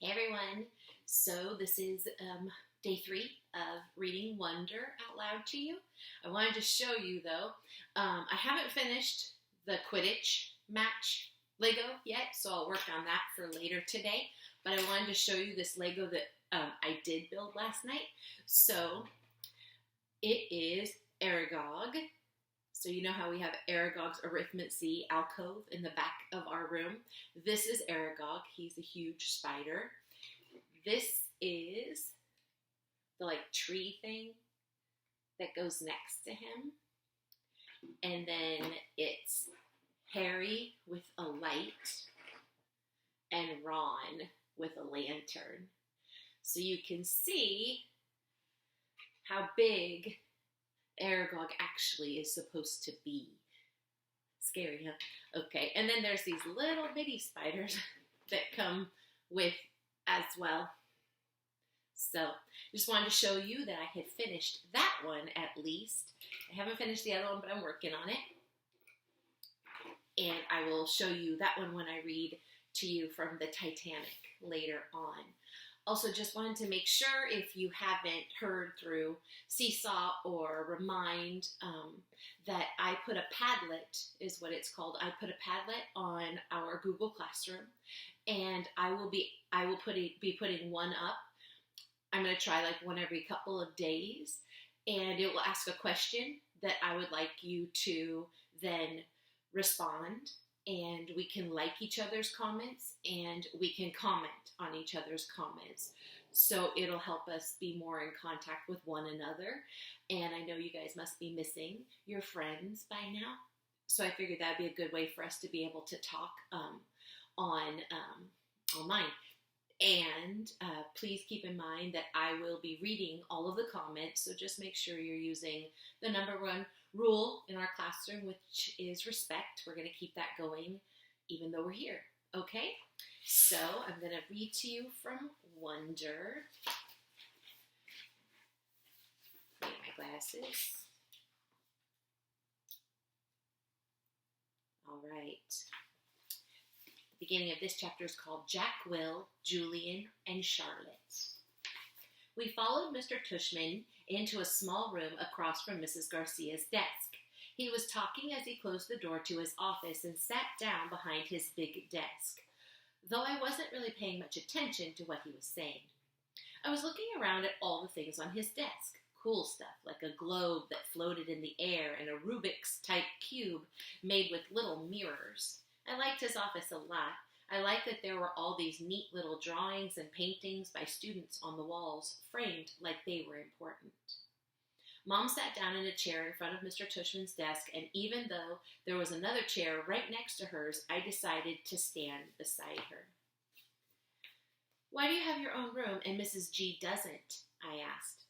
Hey everyone. So this is day 3 of reading Wonder out loud to you. I wanted to show you though, I haven't finished the Quidditch match Lego yet, so I'll work on that for later today. But I wanted to show you this Lego that I did build last night. So it is Aragog. So you know how we have Aragog's Arithmancy alcove in the back of our room? This is Aragog. He's a huge spider. This is the tree thing that goes next to him. And then it's Harry with a light and Ron with a lantern. So you can see how big Aragog actually is supposed to be. Scary, huh? Okay, and then there's these little bitty spiders that come with as well. So, just wanted to show you that I had finished that one at least. I haven't finished the other one, but I'm working on it. And I will show you that one when I read to you from the Titanic later on. Also, just wanted to make sure if you haven't heard through Seesaw or Remind that I put a Padlet, is what it's called. I put a Padlet on our Google Classroom, and I will be putting one up. I'm going to try one every couple of days, and it will ask a question that I would like you to then respond. And we can like each other's comments, and we can comment on each other's comments. So it'll help us be more in contact with one another. And I know you guys must be missing your friends by now. So I figured that'd be a good way for us to be able to talk online. And please keep in mind that I will be reading all of the comments, so just make sure you're using the number one rule in our classroom, which is respect. We're going to keep that going even though we're here, okay? So I'm going to read to you from Wonder. Get my glasses. All right. The beginning of this chapter is called Jack, Will, Julian, and Charlotte. We followed Mr. Tushman into a small room across from Mrs. Garcia's desk. He was talking as he closed the door to his office and sat down behind his big desk, though I wasn't really paying much attention to what he was saying. I was looking around at all the things on his desk. Cool stuff, like a globe that floated in the air and a Rubik's-type cube made with little mirrors. I liked his office a lot. I liked that there were all these neat little drawings and paintings by students on the walls, framed like they were important. Mom sat down in a chair in front of Mr. Tushman's desk, and even though there was another chair right next to hers, I decided to stand beside her. "Why do you have your own room and Mrs. G doesn't?" I asked.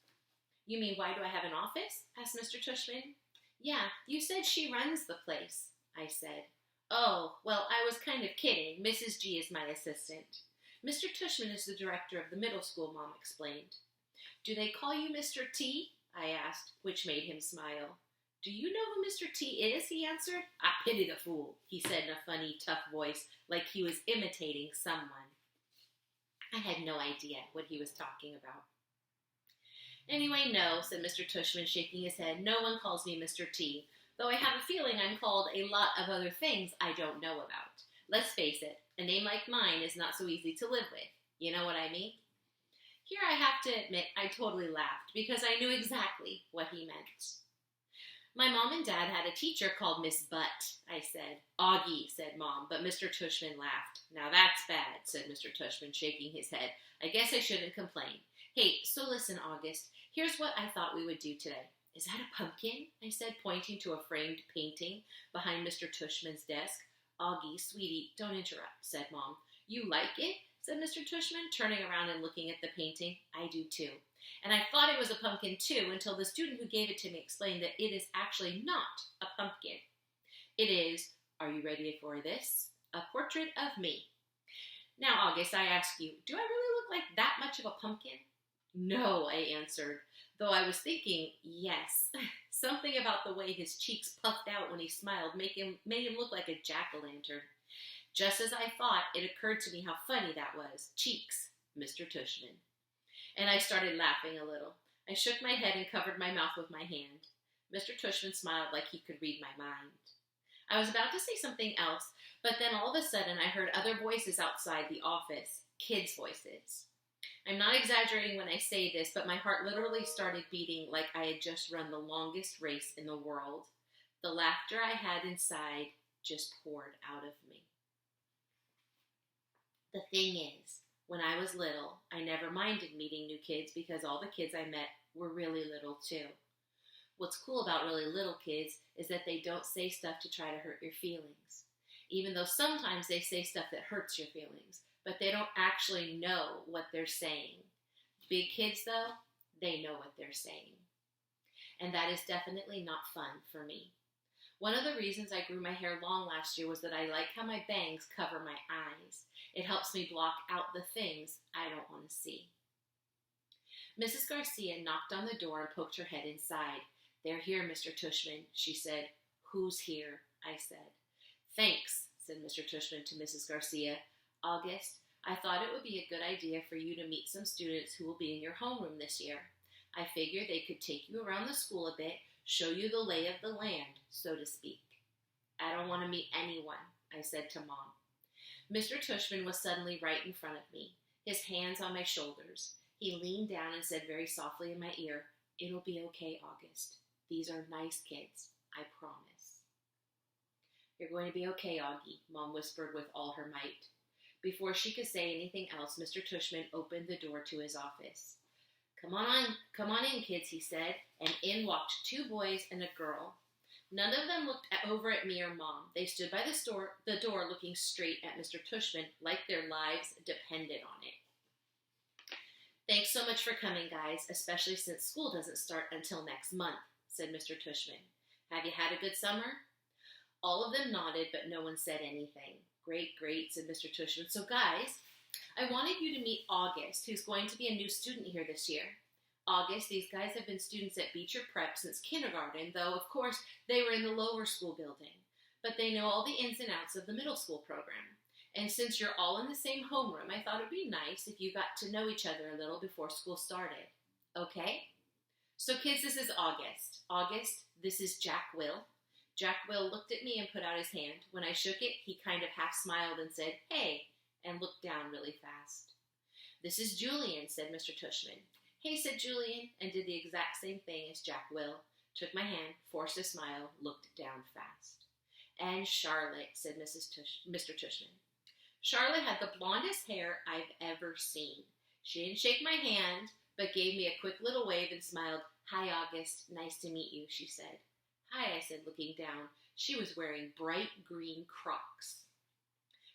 "You mean why do I have an office?" asked Mr. Tushman. "Yeah, you said she runs the place," I said. "Oh, well, I was kind of kidding. Mrs. G is my assistant." "Mr. Tushman is the director of the middle school," Mom explained. "Do they call you Mr. T?" I asked, which made him smile. "Do you know who Mr. T is?" he answered. "I pity the fool," he said in a funny, tough voice, like he was imitating someone. I had no idea what he was talking about. "Anyway, no," said Mr. Tushman, shaking his head. "No one calls me Mr. T, though I have a feeling I'm called a lot of other things I don't know about. Let's face it, a name like mine is not so easy to live with. You know what I mean?" Here I have to admit I totally laughed, because I knew exactly what he meant. "My mom and dad had a teacher called Miss Butt," I said. "Augie," said Mom, but Mr. Tushman laughed. "Now that's bad," said Mr. Tushman, shaking his head. "I guess I shouldn't complain. Hey, so listen, August, here's what I thought we would do today." "Is that a pumpkin?" I said, pointing to a framed painting behind Mr. Tushman's desk. "Augie, sweetie, don't interrupt," said Mom. "You like it?" said Mr. Tushman, turning around and looking at the painting. "I do too. And I thought it was a pumpkin too, until the student who gave it to me explained that it is actually not a pumpkin. It is, are you ready for this? A portrait of me. Now, August, I ask you, do I really look like that much of a pumpkin?" "No," I answered, though I was thinking, yes. Something about the way his cheeks puffed out when he smiled made him look like a jack-o'-lantern. Just as I thought, it occurred to me how funny that was. Cheeks. Mr. Tushman. And I started laughing a little. I shook my head and covered my mouth with my hand. Mr. Tushman smiled like he could read my mind. I was about to say something else, but then all of a sudden I heard other voices outside the office, kids' voices. I'm not exaggerating when I say this, but my heart literally started beating like I had just run the longest race in the world. The laughter I had inside just poured out of me. The thing is, when I was little, I never minded meeting new kids because all the kids I met were really little too. What's cool about really little kids is that they don't say stuff to try to hurt your feelings. Even though sometimes they say stuff that hurts your feelings, but they don't actually know what they're saying. Big kids, though, they know what they're saying. And that is definitely not fun for me. One of the reasons I grew my hair long last year was that I like how my bangs cover my eyes. It helps me block out the things I don't want to see. Mrs. Garcia knocked on the door and poked her head inside. "They're here, Mr. Tushman," she said. "Who's here?" I said. "Thanks," said Mr. Tushman to Mrs. Garcia. "August, I thought it would be a good idea for you to meet some students who will be in your homeroom this year. I figured they could take you around the school a bit, show you the lay of the land, so to speak." "I don't want to meet anyone," I said to Mom. Mr. Tushman was suddenly right in front of me, his hands on my shoulders. He leaned down and said very softly in my ear, "It'll be okay, August. These are nice kids, I promise." "You're going to be okay, Augie," Mom whispered with all her might. Before she could say anything else, Mr. Tushman opened the door to his office. Come on in, kids," he said, and in walked two boys and a girl. None of them looked over at me or Mom. They stood by the door looking straight at Mr. Tushman like their lives depended on it. "Thanks so much for coming, guys, especially since school doesn't start until next month," said Mr. Tushman. "Have you had a good summer?" All of them nodded, but no one said anything. "Great, great," said Mr. Tushman. "So, guys, I wanted you to meet August, who's going to be a new student here this year. August, these guys have been students at Beecher Prep since kindergarten, though, of course, they were in the lower school building. But they know all the ins and outs of the middle school program. And since you're all in the same homeroom, I thought it would be nice if you got to know each other a little before school started. Okay? So, kids, this is August. August, this is Jack Will." Jack Will looked at me and put out his hand. When I shook it, he kind of half smiled and said, "Hey," and looked down really fast. "This is Julian," said Mr. Tushman. "Hey," said Julian, and did the exact same thing as Jack Will. Took my hand, forced a smile, looked down fast. "And Charlotte," said Mr. Tushman. Charlotte had the blondest hair I've ever seen. She didn't shake my hand, but gave me a quick little wave and smiled. "Hi, August. Nice to meet you," she said. "Hi," I said, looking down. She was wearing bright green Crocs.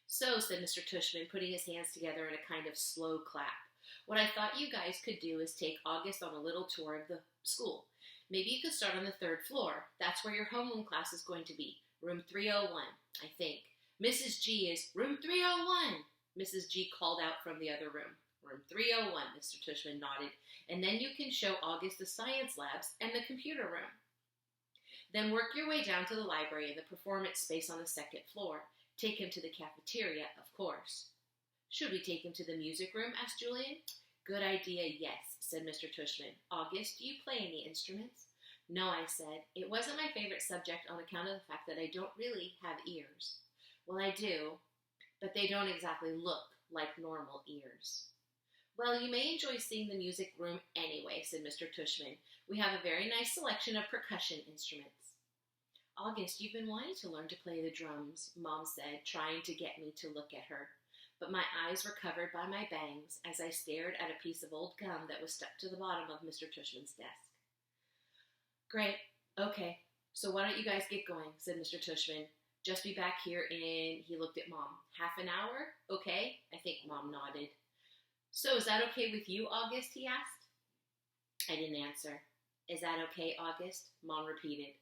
"So," said Mr. Tushman, putting his hands together in a kind of slow clap, "what I thought you guys could do is take August on a little tour of the school. Maybe you could start on the 3rd floor. That's where your homeroom class is going to be. Room 301, I think. Mrs. G is room 301. Mrs. G called out from the other room. Room 301, Mr. Tushman nodded. "And then you can show August the science labs and the computer room. Then work your way down to the library and the performance space on the 2nd floor. Take him to the cafeteria, of course." "Should we take him to the music room?" asked Julian. "Good idea, yes," said Mr. Tushman. "August, do you play any instruments?" "No," I said. "It wasn't my favorite subject on account of the fact that I don't really have ears." "Well, I do, but they don't exactly look like normal ears." "Well, you may enjoy seeing the music room anyway," said Mr. Tushman. "We have a very nice selection of percussion instruments." "August, you've been wanting to learn to play the drums," Mom said, trying to get me to look at her. But my eyes were covered by my bangs as I stared at a piece of old gum that was stuck to the bottom of Mr. Tushman's desk. "Great. Okay. So why don't you guys get going," said Mr. Tushman. "Just be back here in," he looked at Mom, "half an hour? Okay?" I think Mom nodded. "So is that okay with you, August?" he asked. I didn't answer. "Is that okay, August?" Mom repeated.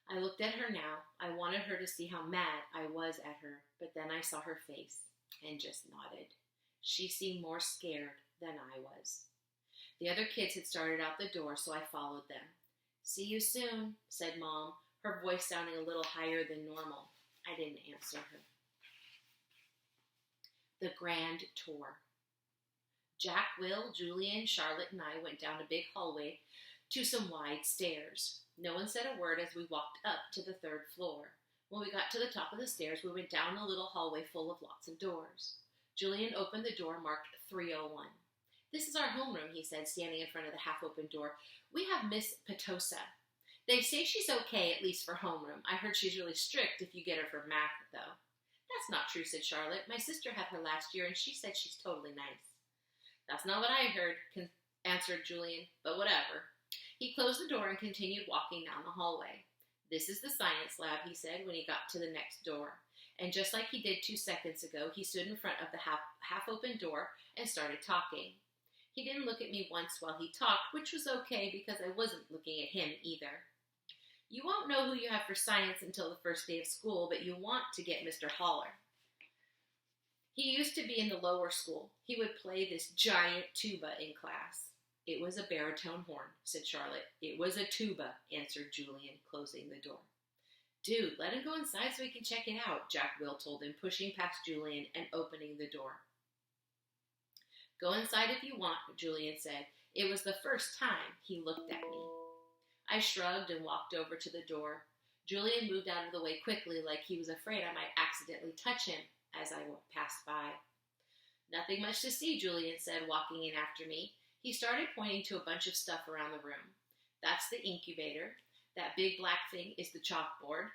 I looked at her now. I wanted her to see how mad I was at her, but then I saw her face and just nodded. She seemed more scared than I was. The other kids had started out the door, so I followed them. "See you soon," said Mom, her voice sounding a little higher than normal. I didn't answer her. The Grand Tour. Jack, Will, Julian, Charlotte, and I went down a big hallway to some wide stairs. No one said a word as we walked up to the third floor. When we got to the top of the stairs, we went down a little hallway full of lots of doors. Julian opened the door marked 301. "This is our homeroom," he said, standing in front of the half-open door. "We have Miss Petosa. They say she's okay, at least for homeroom. I heard she's really strict if you get her for math, though." "That's not true," said Charlotte. "My sister had her last year, and she said she's totally nice." "That's not what I heard," answered Julian, "but whatever." He closed the door and continued walking down the hallway. "This is the science lab," he said when he got to the next door. And just like he did 2 seconds ago, he stood in front of the half-open door and started talking. He didn't look at me once while he talked, which was okay because I wasn't looking at him either. "You won't know who you have for science until the first day of school, but you want to get Mr. Haller. He used to be in the lower school. He would play this giant tuba in class." "It was a baritone horn," said Charlotte. "It was a tuba," answered Julian, closing the door. "Dude, let him go inside so we can check it out," Jack Will told him, pushing past Julian and opening the door. "Go inside if you want," Julian said. It was the first time he looked at me. I shrugged and walked over to the door. Julian moved out of the way quickly, like he was afraid I might accidentally touch him as I passed by. "Nothing much to see," Julian said, walking in after me. He started pointing to a bunch of stuff around the room. "That's the incubator. That big black thing is the chalkboard.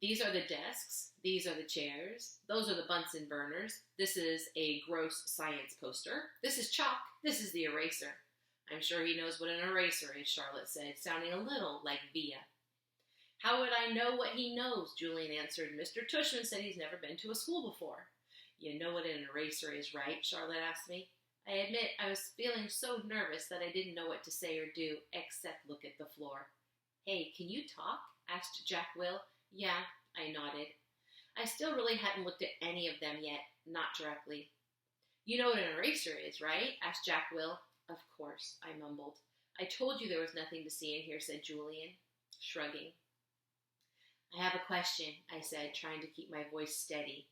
These are the desks. These are the chairs. Those are the Bunsen burners. This is a gross science poster. This is chalk. This is the eraser." "I'm sure he knows what an eraser is," Charlotte said, sounding a little like Via. "How would I know what he knows?" Julian answered. "Mr. Tushman said he's never been to a school before." "You know what an eraser is, right?" Charlotte asked me. I admit I was feeling so nervous that I didn't know what to say or do, except look at the floor. "Hey, can you talk?" asked Jack Will. "Yeah," I nodded. I still really hadn't looked at any of them yet, not directly. "You know what an eraser is, right?" asked Jack Will. "Of course," I mumbled. "I told you there was nothing to see in here," said Julian, shrugging. "I have a question," I said, trying to keep my voice steady.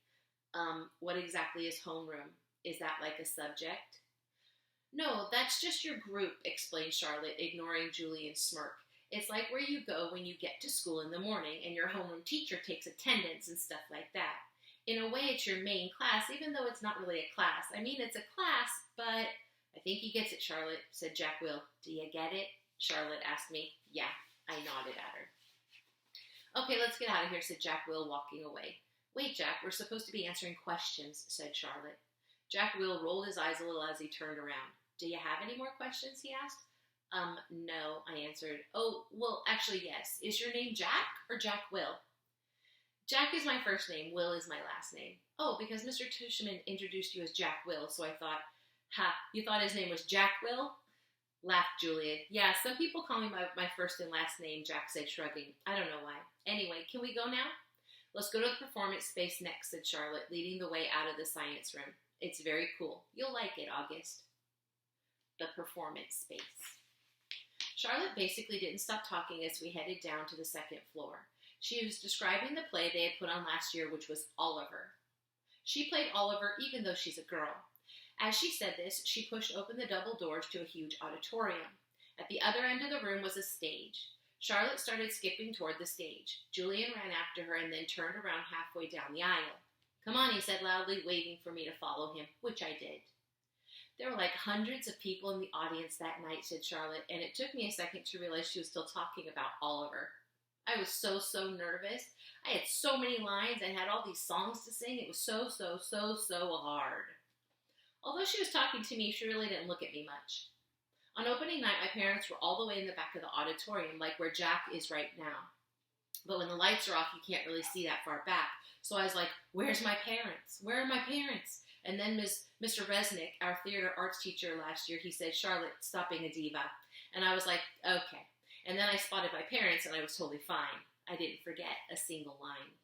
What exactly is homeroom? Is that like a subject?" "No, that's just your group," explained Charlotte, ignoring Julian's smirk. "It's like where you go when you get to school in the morning and your homeroom teacher takes attendance and stuff like that. In a way, it's your main class, even though it's not really a class. I mean, it's a class, but—" "I think he gets it, Charlotte," said Jack Will. "Do you get it?" Charlotte asked me. "Yeah," I nodded at her. "Okay, let's get out of here," said Jack Will, walking away. "Wait, Jack, we're supposed to be answering questions," said Charlotte. Jack Will rolled his eyes a little as he turned around. "Do you have any more questions?" he asked. No," I answered. "Oh, well, actually, yes. Is your name Jack or Jack Will?" "Jack is my first name. Will is my last name." "Oh, because Mr. Tushman introduced you as Jack Will, so I thought—" "Ha, you thought his name was Jack Will?" laughed Julian. "Yeah, some people call me my first and last name," Jack said, shrugging. "I don't know why. Anyway, can we go now?" "Let's go to the performance space next," said Charlotte, leading the way out of the science room. "It's very cool. You'll like it, August." The performance space. Charlotte basically didn't stop talking as we headed down to the second floor. She was describing the play they had put on last year, which was Oliver. She played Oliver even though she's a girl. As she said this, she pushed open the double doors to a huge auditorium. At the other end of the room was a stage. Charlotte started skipping toward the stage. Julian ran after her and then turned around halfway down the aisle. "Come on," he said loudly, waving for me to follow him, which I did. "There were like hundreds of people in the audience that night," said Charlotte, and it took me a second to realize she was still talking about Oliver. I was so nervous. I had so many lines and had all these songs to sing. It was so hard. Although she was talking to me, she really didn't look at me much. On opening night, my parents were all the way in the back of the auditorium, like where Jack is right now. But when the lights are off, you can't really see that far back. So I was like, "Where's my parents? Where are my parents?" And then Mr. Resnick, our theater arts teacher last year, he said, "Charlotte, stop being a diva." And I was like, okay. And then I spotted my parents, and I was totally fine. I didn't forget a single line.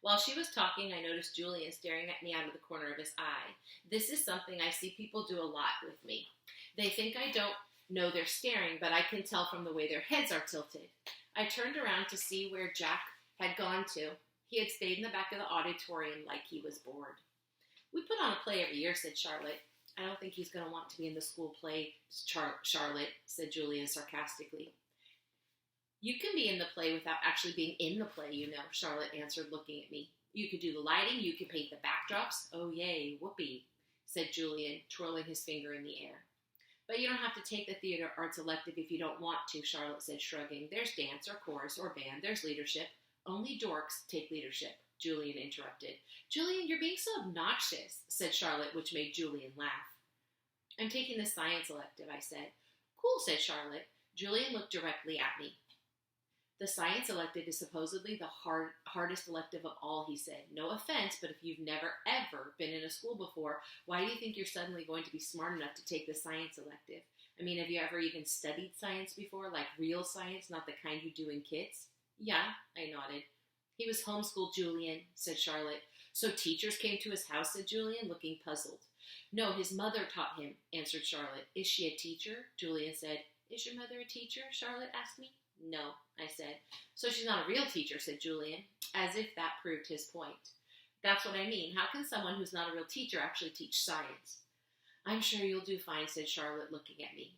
While she was talking, I noticed Julian staring at me out of the corner of his eye. This is something I see people do a lot with me. They think I don't know they're staring, but I can tell from the way their heads are tilted. I turned around to see where Jack had gone to. He had stayed in the back of the auditorium like he was bored. "We put on a play every year," said Charlotte. I don't think he's going to want to be in the school play, Charlotte, said Julian sarcastically. You can be in the play without actually being in the play, you know, Charlotte answered, looking at me. You could do the lighting, you could paint the backdrops. Oh, yay, whoopee, said Julian, twirling his finger in the air. But you don't have to take the theater arts elective if you don't want to, Charlotte said, shrugging. There's dance or chorus or band. There's leadership. Only dorks take leadership, Julian interrupted. Julian, you're being so obnoxious, said Charlotte, which made Julian laugh. I'm taking the science elective, I said. Cool, said Charlotte. Julian looked directly at me. The science elective is supposedly the hardest elective of all, he said. No offense, but if you've never, ever been in a school before, why do you think you're suddenly going to be smart enough to take the science elective? I mean, have you ever even studied science before, like real science, not the kind you do in kits? Yeah, I nodded. He was homeschooled, Julian, said Charlotte. So teachers came to his house, said Julian, looking puzzled. No, his mother taught him, answered Charlotte. Is she a teacher? Julian said. Is your mother a teacher? Charlotte asked me. No, I said. So she's not a real teacher, said Julian, as if that proved his point. That's what I mean. How can someone who's not a real teacher actually teach science? I'm sure you'll do fine, said Charlotte, looking at me.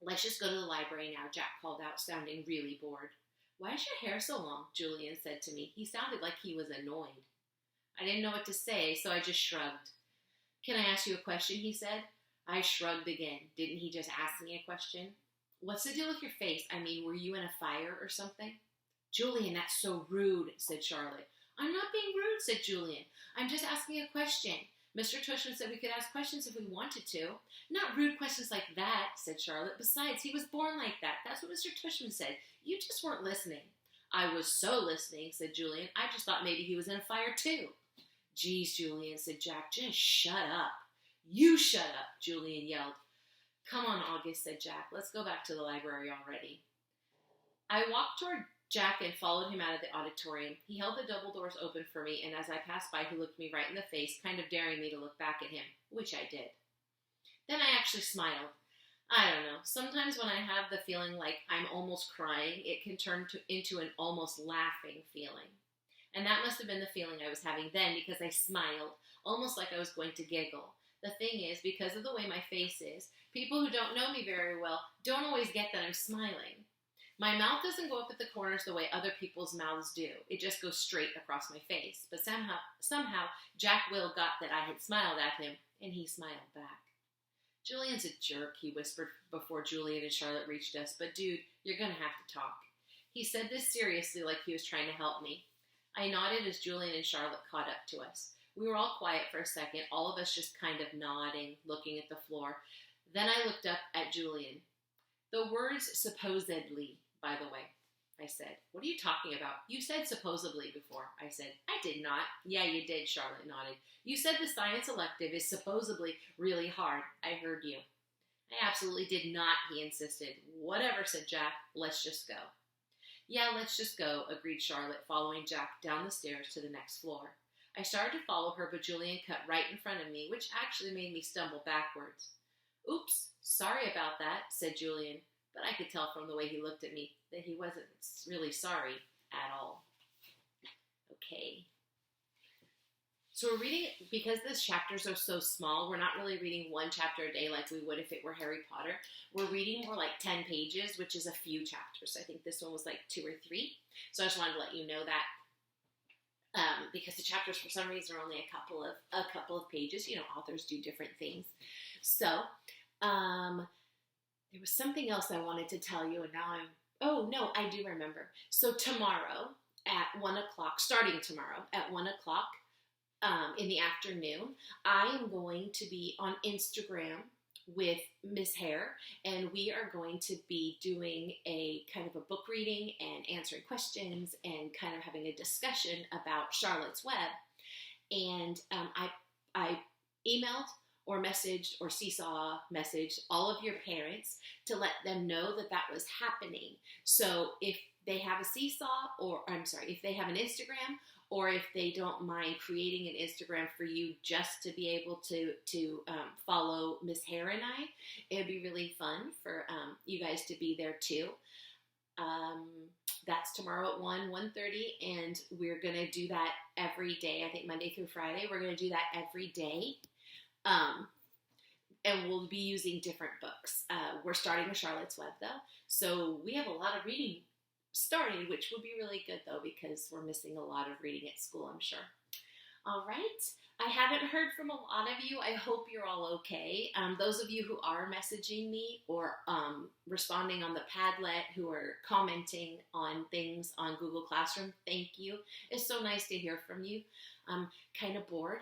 Let's just go to the library now, Jack called out, sounding really bored. Why is your hair so long? Julian said to me. He sounded like he was annoyed. I didn't know what to say, so I just shrugged. Can I ask you a question, he said. I shrugged again. Didn't he just ask me a question? What's the deal with your face? I mean, were you in a fire or something? Julian, that's so rude, said Charlotte. I'm not being rude, said Julian. I'm just asking a question. Mr. Tushman said we could ask questions if we wanted to. Not rude questions like that, said Charlotte. Besides, he was born like that. That's what Mr. Tushman said. You just weren't listening. I was so listening, said Julian. I just thought maybe he was in a fire too. Geez, Julian, said Jack. Just shut up. You shut up, Julian yelled. Come on, August, said Jack. Let's go back to the library already. I walked toward Jack and followed him out of the auditorium. He held the double doors open for me, and as I passed by, he looked me right in the face, kind of daring me to look back at him, which I did. Then I actually smiled. I don't know. Sometimes when I have the feeling like I'm almost crying, it can turn into an almost laughing feeling. And that must have been the feeling I was having then, because I smiled, almost like I was going to giggle. The thing is, because of the way my face is, people who don't know me very well don't always get that I'm smiling. My mouth doesn't go up at the corners the way other people's mouths do. It just goes straight across my face. But somehow, Jack Will got that I had smiled at him, and he smiled back. Julian's a jerk, he whispered before Julian and Charlotte reached us. But dude, you're going to have to talk. He said this seriously, like he was trying to help me. I nodded as Julian and Charlotte caught up to us. We were all quiet for a second, all of us just kind of nodding, looking at the floor. Then I looked up at Julian. The words supposedly, by the way, I said. What are you talking about? You said supposedly before, I said. I did not. Yeah, you did, Charlotte nodded. You said the science elective is supposedly really hard. I heard you. I absolutely did not, he insisted. Whatever, said Jack. Let's just go. Yeah, let's just go, agreed Charlotte, following Jack down the stairs to the next floor. I started to follow her, but Julian cut right in front of me, which actually made me stumble backwards. Oops, sorry about that, said Julian, but I could tell from the way he looked at me that he wasn't really sorry at all. Okay. So we're reading, because these chapters are so small, we're not really reading one chapter a day like we would if it were Harry Potter. We're reading more like 10 pages, which is a few chapters. I think this one was like 2 or 3. So I just wanted to let you know that. Because the chapters for some reason are only a couple of pages. You know, authors do different things. So, there was something else I wanted to tell you, and now I do remember. So tomorrow at 1 o'clock, starting tomorrow at 1 o'clock in the afternoon, I am going to be on Instagram with Miss Hare, and we are going to be doing a kind of a book reading and answering questions and kind of having a discussion about Charlotte's Web. And I emailed or messaged or seesaw messaged all of your parents to let them know that that was happening. So if they have a if they have an Instagram, or if they don't mind creating an Instagram for you just to be able to follow Miss Hare and I, it would be really fun for you guys to be there too. That's tomorrow at 1:30, and we're going to do that every day. I think Monday through Friday, we're going to do that every day. and we'll be using different books. We're starting with Charlotte's Web, though, so we have a lot of reading started, which will be really good, though, because we're missing a lot of reading at school, I'm sure. All right. I haven't heard from a lot of you. I hope you're all okay. Those of you who are messaging me or responding on the Padlet, who are commenting on things on Google Classroom, thank you. It's so nice to hear from you. I'm kind of bored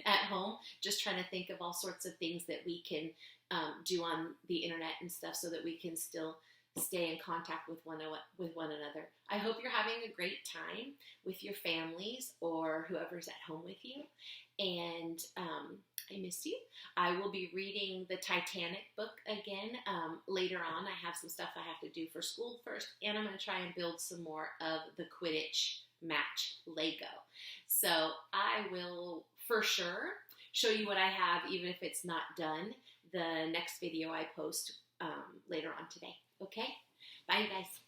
at home, just trying to think of all sorts of things that we can do on the internet and stuff so that we can still stay in contact with one another. I hope you're having a great time with your families or whoever's at home with you. And I miss you. I will be reading the Titanic book again later on. I have some stuff I have to do for school first, and I'm going to try and build some more of the Quidditch match Lego. So I will for sure show you what I have, even if it's not done, the next video I post later on today. Okay? Bye, you guys.